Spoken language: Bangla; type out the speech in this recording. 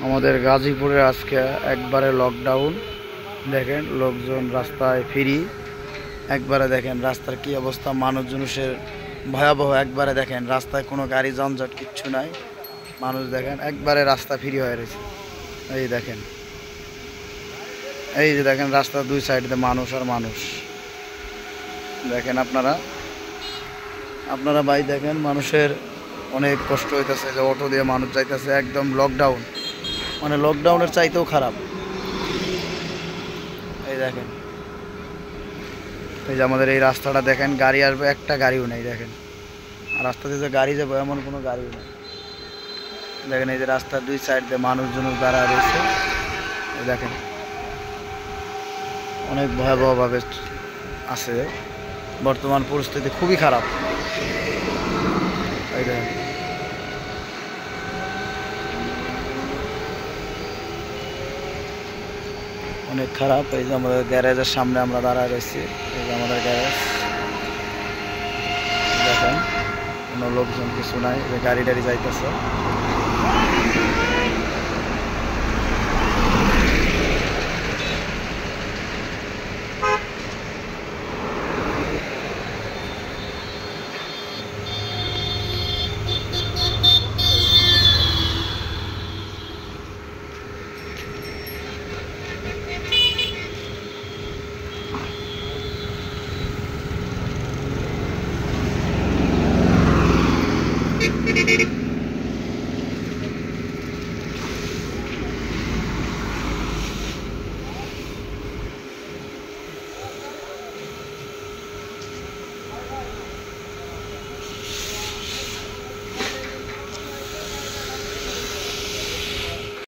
আমাদের গাজীপুরে আজকে একবারে লকডাউন। দেখেন লোকজন রাস্তায় ফ্রি। একবারে দেখেন রাস্তার কি অবস্থা, মানুষজনের ভয়াবহ। একবারে দেখেন রাস্তায় কোনো গাড়ি যানজট কিচ্ছু নাই। মানুষ দেখেন একবারে রাস্তা ফ্রি হয়ে রয়েছে। এই দেখেন, এই যে দেখেন রাস্তার দুই সাইডে মানুষ আর মানুষ। দেখেন আপনারা ভাই দেখেন মানুষের অনেক কষ্ট হইতেছে, যে অটো দিয়ে মানুষ যাইতেছে। একদম লকডাউন, মানে লকডাউনের চাইতেও খারাপ। এই দেখেন, এই যে আমাদের এই রাস্তাটা দেখেন, গাড়ি আসবে একটা গাড়িও নেই। দেখেন আর রাস্তাতে যে গাড়ি যাবো এমন কোনো গাড়িও নেই। দেখেন এই যে রাস্তার দুই সাইড দিয়ে মানুষজন দাঁড়া রয়েছে। এই দেখেন অনেক ভয়াবহভাবে আছে, বর্তমান পরিস্থিতি খুবই খারাপ। এই দেখেন অনেক খারাপ। এই যে আমাদের গ্যারেজের সামনে আমরা দাঁড়ায় রয়েছি। এই যে আমাদের গ্যারেজ, দেখেন কোনো লোকজন কিছু নাই, যে গাড়ি টাড়ি যাইতেছে।